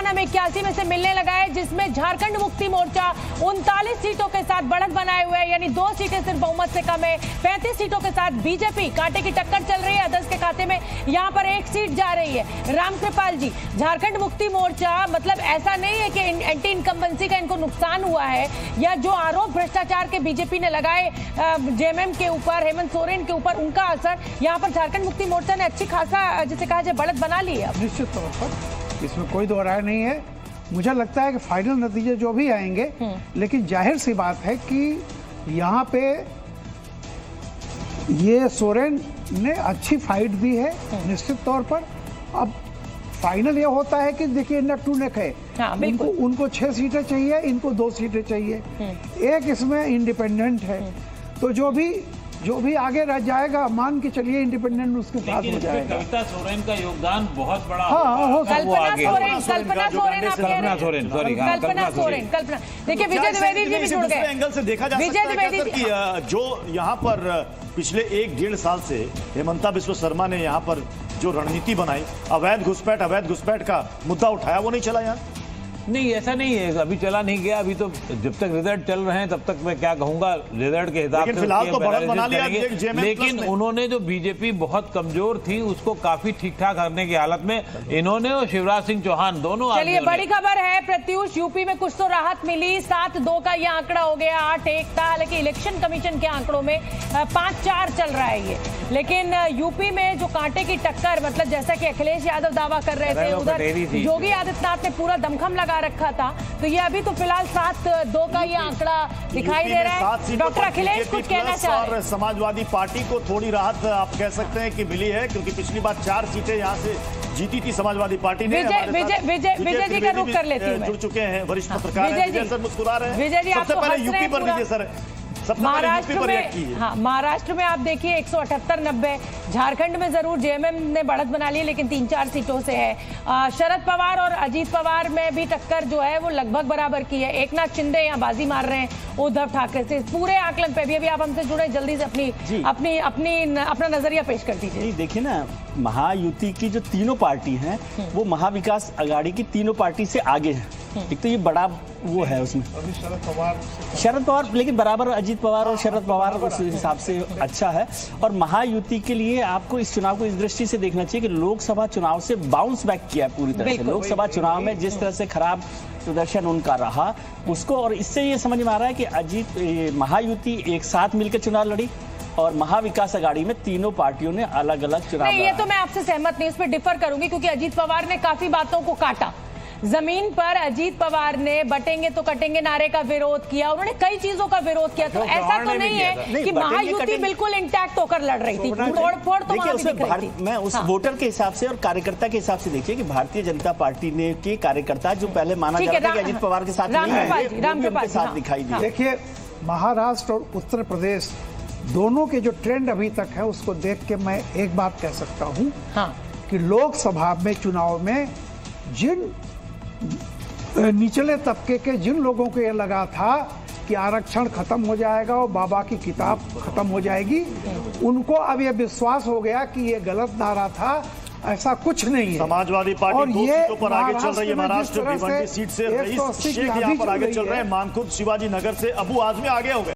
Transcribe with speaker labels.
Speaker 1: परिणाम 81 में से मिलने लगा है, जिसमें झारखंड मुक्ति मोर्चा 39 सीटों के साथ बढ़त बनाए हुए है, यानी 2 सीटें सिर्फ बहुमत से कम है। 35 सीटों के साथ बीजेपी कांटे की टक्कर चल रही है, अदर्स के खाते में यहाँ पर 1 सीट जा रही है। रामकृपाल जी, झारखंड मुक्ति मोर्चा मतलब ऐसा नहीं है कि एंटी इनकम्बेंसी का इनको नुकसान हुआ है, या जो आरोप भ्रष्टाचार के बीजेपी ने लगाए जेएमएम के ऊपर, हेमंत सोरेन के ऊपर, उनका असर यहाँ पर झारखंड मुक्ति मोर्चा ने अच्छी खासा जिसे कहा जाए बढ़त बना ली है।
Speaker 2: निश्चित तौर पर इसमें कोई दो राय नहीं है। मुझे लगता है कि फाइनल नतीजे जो भी आएंगे, लेकिन जाहिर सी बात है कि यहाँ पे ये सोरेन ने अच्छी फाइट दी है निश्चित तौर पर। अब फाइनल ये होता है कि देखिए नेक टू नेक है।
Speaker 1: हाँ,
Speaker 2: उनको 6 सीटें चाहिए, इनको 2 सीटें चाहिए, एक इसमें इंडिपेंडेंट है। तो जो भी आगे रह जाएगा, मान के चलिए इंडिपेंडेंट उसके साथ हो जाएगा।
Speaker 3: कविता सोरेन का योगदान बहुत बड़ा।
Speaker 1: कल्पना सोरेन देखिए, विजय द्विवेदी जी भी जुड़ गए।
Speaker 4: एंगल से देखा जा सकता है कि जो यहाँ पर पिछले 1-1.5 साल से हेमंता बिस्वा शर्मा ने यहाँ पर जो रणनीति बनाई, अवैध घुसपैठ का मुद्दा उठाया, वो नहीं चला यहाँ।
Speaker 3: नहीं, ऐसा नहीं है, अभी चला नहीं गया। अभी तो जब तक रिजल्ट चल रहे हैं तब तक मैं क्या कहूंगा, रिजल्ट के हिसाब से
Speaker 4: फिलहाल तो बढ़त बना लिया।
Speaker 3: लेकिन उन्होंने जो बीजेपी बहुत कमजोर थी उसको काफी ठीक ठाक करने की हालत में इन्होंने और शिवराज सिंह चौहान दोनों।
Speaker 1: चलिए, बड़ी खबर है प्रत्युष, यूपी में कुछ तो राहत मिली। 7-2 का ये आंकड़ा हो गया, 8-1 था। हालांकि इलेक्शन कमीशन के आंकड़ों में 5-4 चल रहा है ये, लेकिन यूपी में जो कांटे की टक्कर, मतलब जैसा कि अखिलेश यादव दावा कर रहे थे, उधर योगी आदित्यनाथ ने पूरा दमखम लगा रखा था, तो ये अभी तो फिलहाल 7-2 का ये आंकड़ा दिखाई दे रहा है। डॉक्टर अखिलेश कुछ कहना चाह रहे हैं?
Speaker 4: समाजवादी पार्टी को थोड़ी राहत आप कह सकते हैं कि मिली है, क्योंकि पिछली बार 4 सीटें यहाँ से जीती थी समाजवादी पार्टी ने।
Speaker 1: विजय जी का रुख कर लेती हूँ।
Speaker 4: जुड़ चुके हैं वरिष्ठ पत्रकार विजय सर, मुस्कुरा रहे हैं।
Speaker 1: विजय जी,
Speaker 4: सबसे पहले यूपी पर लीजिए सर।
Speaker 1: महाराष्ट्र में आप देखिए 178-90, झारखंड में जरूर जेएमएम ने बढ़त बना ली, लेकिन 3-4 सीटों से है। शरद पवार और अजीत पवार में भी टक्कर जो है वो लगभग बराबर की है। एकनाथ शिंदे यहाँ बाजी मार रहे हैं उद्धव ठाकरे से। पूरे आकलन पे भी अभी आप हमसे जुड़े, जल्दी से अपना नजरिया पेश कर दीजिए।
Speaker 5: देखिए ना, महायुति की जो तीनों पार्टी हैं वो महाविकास अघाड़ी की तीनों पार्टी से आगे है। एक तो ये बड़ा वो है उसमें शरद पवार, लेकिन बराबर अजीत पवार और शरद पवार उस हिसाब से अच्छा है। और महायुति के लिए आपको इस चुनाव को इस दृष्टि से देखना चाहिए कि लोकसभा चुनाव से बाउंस बैक किया है पूरी तरह से। लोकसभा चुनाव में जिस तरह से खराब प्रदर्शन उनका रहा उसको, और इससे ये समझ में आ रहा है कि महायुति एक साथ मिलकर चुनाव लड़ी और महाविकास अघाड़ी में तीनों पार्टियों ने अलग अलग चुनाव लड़ा।
Speaker 1: ये तो मैं आपसे सहमत नहीं, उस पर डिफर करूंगी, क्योंकि अजीत पवार ने काफी बातों को काटा। जमीन पर अजीत पवार ने बटेंगे तो कटेंगे नारे का विरोध किया, उन्होंने कई चीजों का विरोध किया। तो ऐसा तो नहीं है कि महायुति बिल्कुल इंटैक्ट होकर लड़ रही थी, तोड़फोड़ तो वहां भी दिख रही थी।
Speaker 5: मैं उस वोटर के हिसाब से और कार्यकर्ता के हिसाब से देखिए कि भारतीय जनता पार्टी ने के कार्यकर्ता जो पहले माना जाता था कि अजीत पवार के साथ दिखाई दिया।
Speaker 2: देखिए, महाराष्ट्र और उत्तर प्रदेश दोनों के जो ट्रेंड अभी तक है उसको देख के मैं एक बात कह सकता हूं कि लोकसभा में चुनाव में जिन निचले तबके के जिन लोगों को ये लगा था कि आरक्षण खत्म हो जाएगा और बाबा की किताब खत्म हो जाएगी, उनको अब ये विश्वास हो गया कि ये गलत नारा था। ऐसा कुछ नहीं है।
Speaker 4: समाजवादी पार्टी 2 सीटों पर आगे चल रही है। महाराष्ट्र भिवंडी सीट से रईस शेख यहाँ पर आगे चल रहे हैं। मानखुर्द शिवाजी नगर से अबू आजमी आगे हो गए।